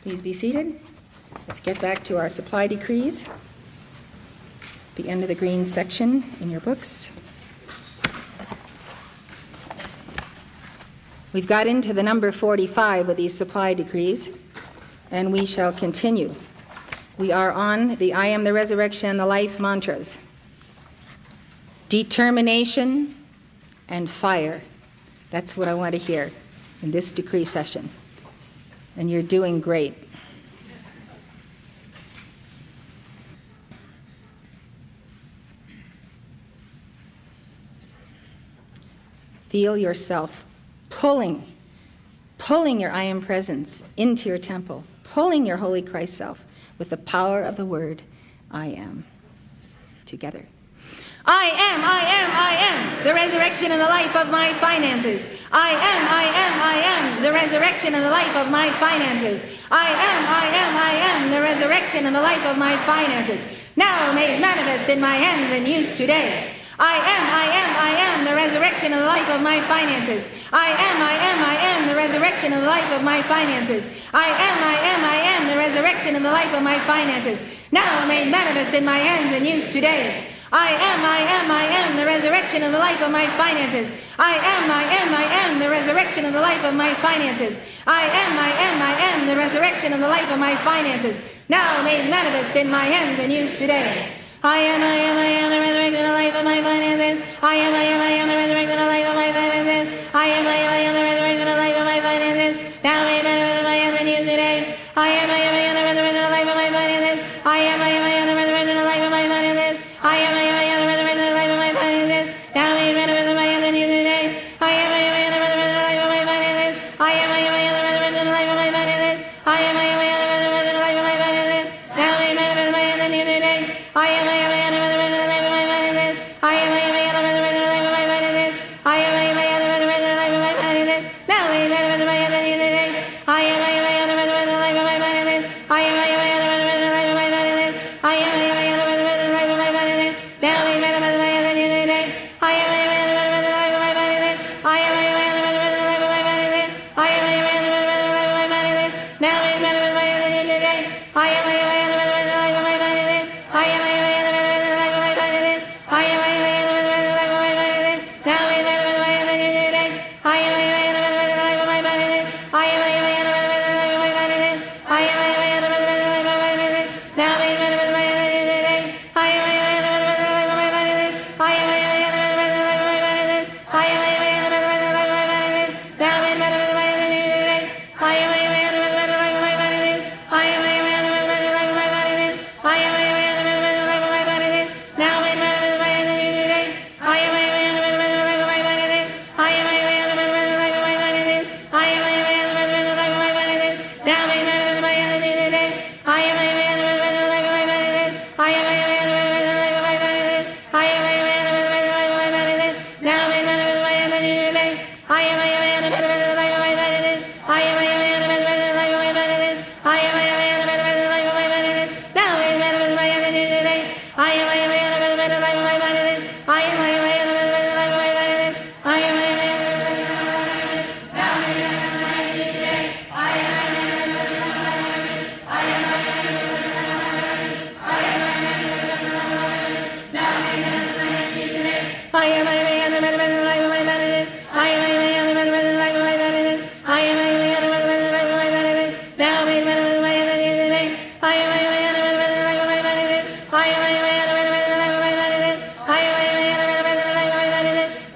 Please be seated. Let's get back to our supply decrees. The end of the green section in your books. We've got into the number 45 with these supply decrees, and we shall continue. We are on the I am the resurrection and the life mantras. Determination and fire. That's what I want to hear in this decree session. And you're doing great. Feel yourself pulling your I am presence into your temple, pulling your holy Christ self with the power of the word I am. Together. I am the resurrection and the life of my finances. I am the resurrection and the life of my finances. I am the resurrection and the life of my finances. Now made manifest in my hands and used today. I am the resurrection and the life of my finances. I am the resurrection and the life of my finances. I am the resurrection and the life of my finances. Now made manifest in my hands and used today. I am the resurrection and the life of my finances. I am the resurrection and the life of my finances. I am the resurrection and the life of my finances. Now made manifest in my hands and used today. I am the resurrection and the life of my finances. I am the resurrection and the life of my finances. I am the resurrection and the life of my finances. Now made manifest in my hands and used today. I am the resurrection and the life of my finances. I am the resurrection and the life of my finances. I am the resurrection and the life of my finances. Now made manifest in my hands and used today. I am the resurrection and the life of my finances. I am the resurrection and the life of my finances. I am the resurrection and the life of my finances. Now made manifest in my hands and used today. I am the resurrection and the life of my finances. I am the resurrection and the life of my finances. I am the resurrection and the life of my finances. Now made manifest in my hands and used today. I am the resurrection and the life of my finances. I am the resurrection and the life of my finances. I am the resurrection and the life of my finances. Now made manifest in my hands and used today. I am the resurrection and the life of my finances. I am the resurrection and the life of my finances. I am the resurrection and the life of my finances. Now made manifest in my hands and used today. I am the resurrection and the life of my finances. I am the resurrection and the life of my finances. I am the resurrection and the life of my finances. Now made manifest in my hands and used today. I am the resurrection and the life of my finances. I am the resurrection and the life of my finances. I am the resurrection and the life of my finances. Now made manifest in my hands and used today. I am the resurrection and the life of my finances. I am the resurrection and the life of my finances. I am the resurrection and the life of my finances. Now made manifest in my hands and used today. I am the resurrection and the life of my finances. I am the resurrection and the life of my finances. I am the resurrection and the life of my finances. Now made manifest in my hands and used today. I am the resurrection and the life of my finances. I am the resurrection and the life of my finances. I am the resurrection and the life of my finances. Now made manifest in my hands and used today. I am the resurrection and the life of my finances. I am the resurrection and the life of my finances. I am the resurrection and the life of my finances. Now made manifest in my hands and used today. I am the resurrection and the life of my finances. I am the resurrection and the life of my finances. I am the resurrection and the life of my finances. Now made manifest in my hands and used today. I am the resurrection and the life of my finances. I am the resurrection and the life of my finances. I am the resurrection and the life of my finances. Now made manifest in my hands and used today. I am the resurrection and the life of my finances. I am the resurrection and the life of my finances. I am the resurrection and the life of my finances. Now made manifest in my hands and used today. I am the resurrection and the life of my finances. I am the resurrection and the life of my finances. I am the resurrection and the life of my finances. Now made manifest in my hands and used today. I am the resurrection and the life of my finances. I am the resurrection and the life of my finances. I am the resurrection and the life of my finances. Now made manifest in my hands and used today. I am the resurrection and the life of my finances. I am the resurrection and the life of my finances. I am the resurrection and the life of my finances. Now made manifest in my hands and used today. I am the resurrection and the life of my finances. I am the resurrection and the life of my finances. I am the resurrection and the life of my finances.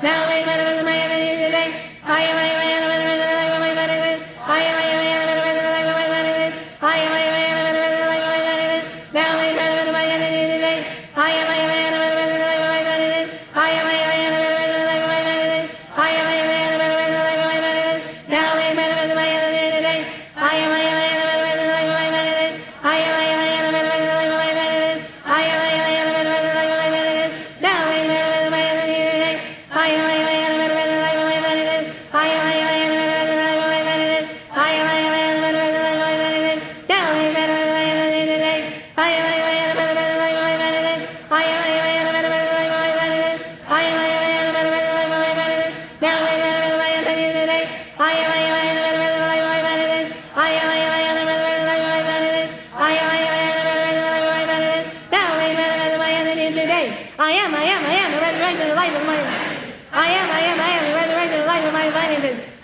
Now made manifest in my hands and used today. I am the resurrection and the life of my finances. I am the resurrection and the life of my finances. I am the resurrection and the life of my finances. Now made manifest in my hands and used today. I am the resurrection and the life of my finances. I am the resurrection and the life of my finances. I am the resurrection and the life of my finances. Now made manifest in my hands and used today. I am the resurrection and the life of my finances. I am the resurrection and the life of my finances. I am the resurrection and the life of my finances. Now made manifest in my hands and used today. I am the resurrection and the life of my finances. I am the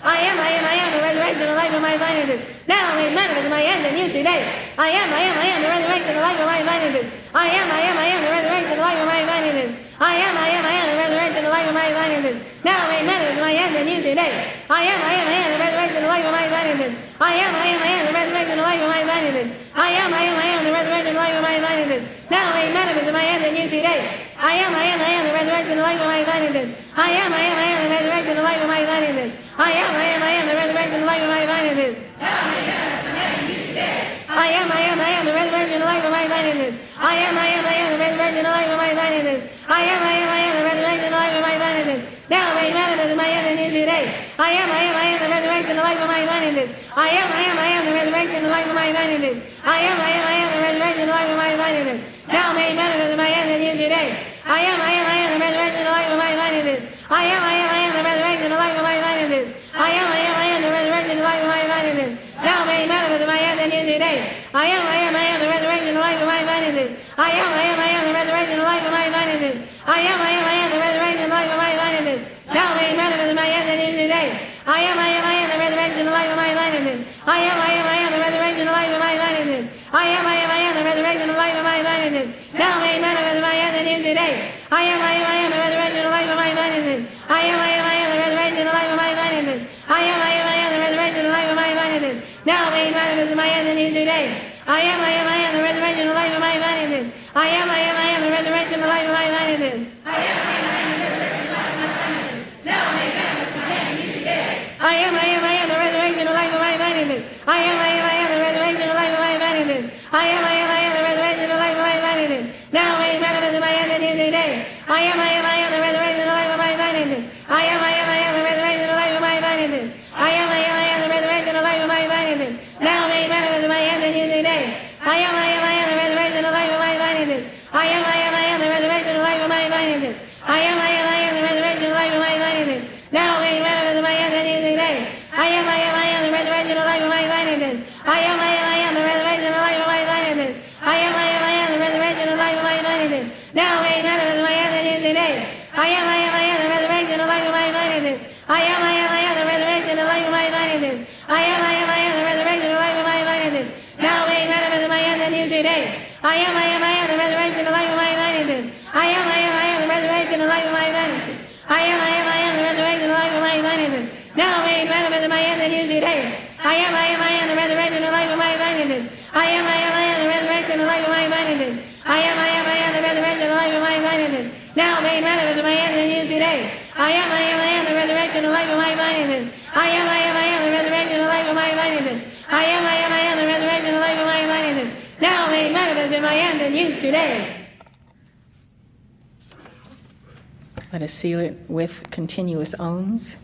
I am, the resurrection and life of my finances. Now made manifest in my end and used today. I am, the resurrection and life of my finances. I am, the resurrection and life of my finances. I am, the resurrection and life of my finances. Now made manifest in my end and used today. I am, the resurrection and life of my finances. I am, the resurrection and life of my finances. I am, the resurrection and life of my finances. Now made manifest in my end and used today. I am, the resurrection and life of my finances. I am, the resurrection and life of my finances. I am, the resurrection and life of my finances. I am, the resurrection and life of my finances. I am, the resurrection and life of my finances. I am, the resurrection and life of my finances. Now made manifest in my end and today. I am, the resurrection and life of my finances. I am, the resurrection and life of my finances. I am, the resurrection and life of my finances. Now made manifest in my end and today. I am, the resurrection and life of my finances. I am, the resurrection and life of my finances. I am, the resurrection and life of my finances. Now made manifest in my end and today. I am, the resurrection and life of my finances. I am, the resurrection and life of my finances. I am, the resurrection and life of my finances. Now made manifest in my end and today. I am, the resurrection and life of my finances. I am, the resurrection and life of my finances. I am, the resurrection and life of my finances. Now made manifest in my end and today. I am, the resurrection and life of my finances. I am, the resurrection and life of my finances. I am, the resurrection and life of my finances. Now made manifest in my end and today. I am, the resurrection and life of my finances. I am, the resurrection and life of my finances. I am, the resurrection and life of my finances. Now made manifest in my end and today. I am, the resurrection and life of my finances. I am, the resurrection and life of my finances. I am, the resurrection and life of my finances. Now made manifest in my end and today. I am, the resurrection and life of my finances. I am, the resurrection and life of my finances. I am, the resurrection and life of my finances. Now made manifest in my end and today. I am, the resurrection and life of my finances. I am, the resurrection and life of my finances. I am, the resurrection and life of my finances. Now made manifest in my end and today. I am, the resurrection and life of my finances. I am, the resurrection and life of my finances. I am, the resurrection and life of my finances. Now made manifest in my end and today. I am, the resurrection and life of my finances. I am, the resurrection and life of my finances. I am, the resurrection and life of my finances. Now made manifest in my end and today. I am, the resurrection and life of my finances. I am, the resurrection and life of my finances. I am, the resurrection and life of my finances. Now made manifest in my end and today. I am, the resurrection and life of my finances. I am, the resurrection and life of my finances. I am, the resurrection and life of my finances. Now made manifest in my end and today. I am, the resurrection and life of my finances. I am, the resurrection and life of my finances. I am, the resurrection and life of my finances. Now made manifest in my end and used today. Let us seal it with continuous ohms.